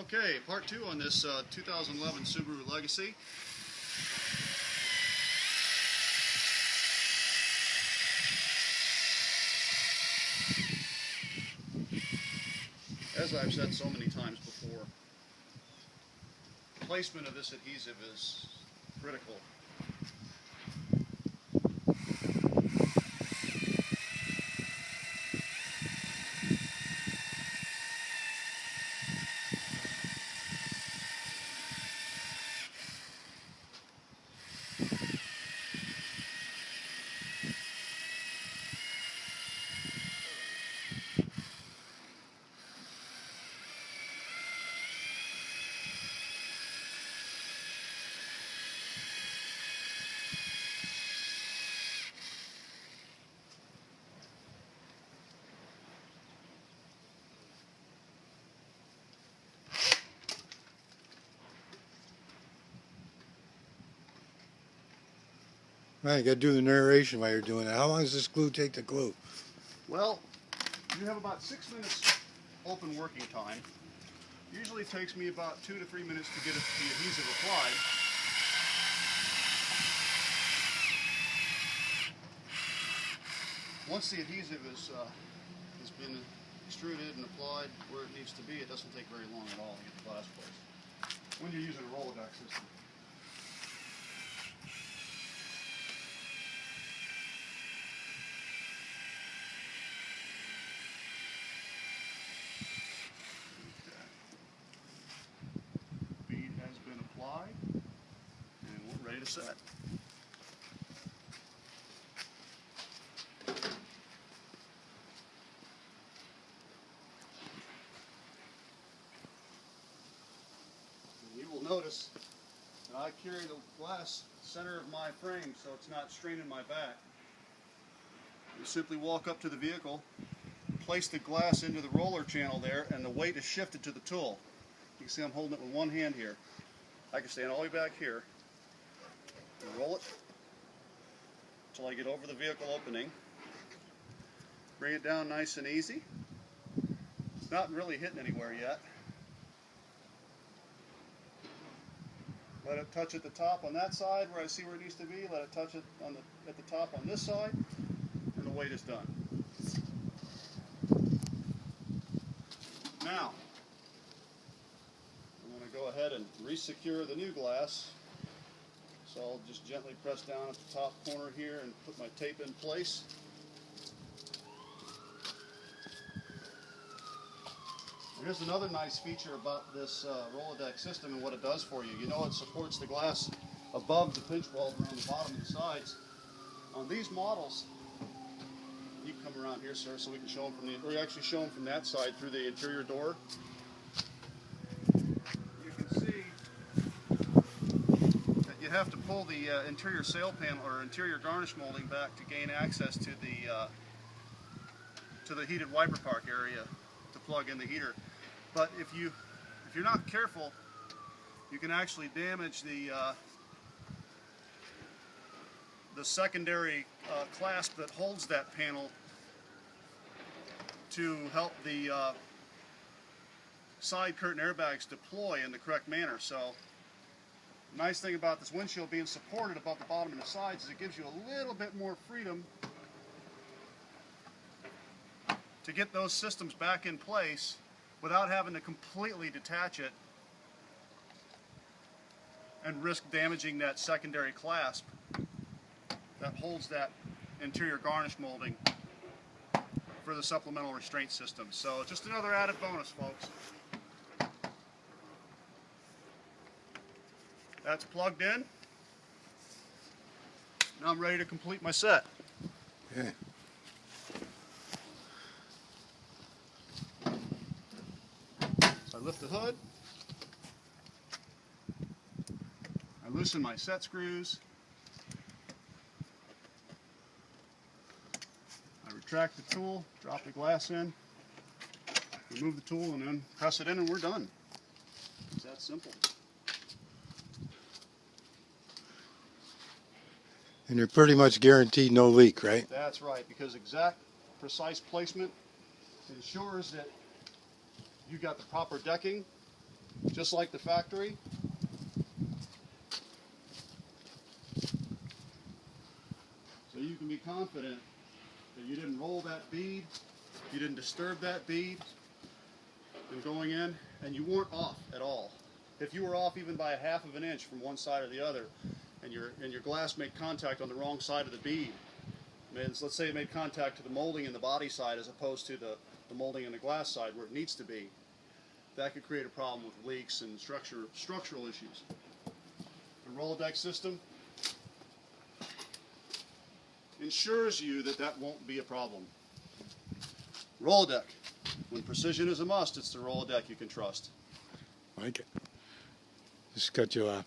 Okay, part two on this 2011 Subaru Legacy. As I've said so many times before, placement of this adhesive is critical. Right, you got to do the narration while you're doing it. How long does this glue take to glue? Well, you have about 6 minutes open working time. Usually it takes me about 2 to 3 minutes to get the adhesive applied. Once the adhesive has been extruded and applied where it needs to be, it doesn't take very long at all to get the glass placed when you're using a Rolladeck system. Bead has been applied and we're ready to set. You will notice that I carry the glass center of my frame so it's not straining my back. You simply walk up to the vehicle, place the glass into the roller channel there, and the weight is shifted to the tool. You can see I'm holding it with one hand here. I can stand all the way back here and roll it until I get over the vehicle opening. Bring it down nice and easy. It's not really hitting anywhere yet. Let it touch at the top on that side where I see where it needs to be. Let it touch it on at the top on this side, and the weight is done. Now, I'm going to go ahead and re-secure the new glass. So I'll just gently press down at the top corner here and put my tape in place. Here's another nice feature about this Rolladeck system and what it does for you. You know, it supports the glass above the pinch weld around the bottom and the sides. On these models, you can come around here, sir, so we can show them from the, or actually show them from that side through the interior door. You can see that you have to pull the interior sail panel or interior garnish molding back to gain access to the heated wiper park area to plug in the heater. But if you're not careful, you can actually damage the secondary clasp that holds that panel to help the side curtain airbags deploy in the correct manner. So the nice thing about this windshield being supported above the bottom and the sides is it gives you a little bit more freedom to get those systems back in place without having to completely detach it and risk damaging that secondary clasp that holds that interior garnish molding for the supplemental restraint system. So just another added bonus, folks. That's plugged in. Now I'm ready to complete my set. Okay. I lift the hood, I loosen my set screws, I retract the tool, drop the glass in, remove the tool, and then press it in and we're done. It's that simple. And you're pretty much guaranteed no leak, right? That's right, because exact, precise placement ensures that you got the proper decking just like the factory. So you can be confident that you didn't roll that bead, you didn't disturb that bead in going in, and you weren't off at all. If you were off even by 1/2 of an inch from one side or the other, and your glass made contact on the wrong side of the bead, let's say it made contact to the molding in the body side as opposed to the molding in the glass side where it needs to be, that could create a problem with leaks and structural issues. The Rolladeck system ensures you that that won't be a problem. Rolladeck. When precision is a must, it's the Rolladeck you can trust. Like it. Just got you